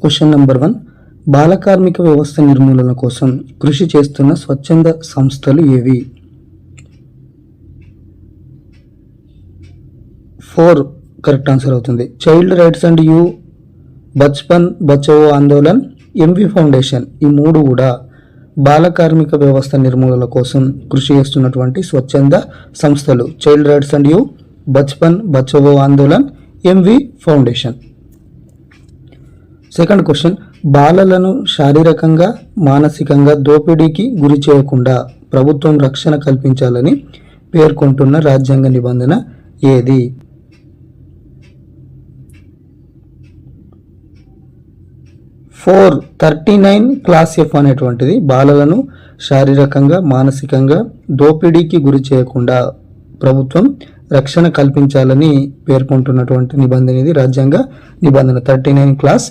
Question number 1. బాల కార్మిక వ్యవస్థ నిర్మూలన కోసం కృషి చేస్తున్న స్వచ్ఛంద సంస్థలు ఏవి? 4 కరెక్ట్ ఆన్సర్ అవుతుంది. Child rights and you, Bachpan Bachao Andolan, MV foundation ఈ 3 కూడా బాల కార్మిక వ్యవస్థ నిర్మూలన కోసం కృషి చేస్తున్నటువంటి స్వచ్ఛంద సంస్థలు. Child rights and you, Bachpan Bachao Andolan, MV foundation. Second question. బాలలను శారీరకంగా మానసికంగా దోపిడీకి గురి చేయకుండా ప్రభుత్వం రక్షణ కల్పించాలని పేర్కొంటున్న రాజ్యాంగ నిబంధన ఏది? 39 క్లాస్ ఎఫ్ అనేటువంటిది బాలలను శారీరకంగా మానసికంగా దోపిడీకి గురి చేయకుండా ప్రభుత్వం రక్షణ కల్పించాలని పేర్కొంటున్నటువంటి నిబంధన ఇది రాజ్యాంగ నిబంధన 39 క్లాస్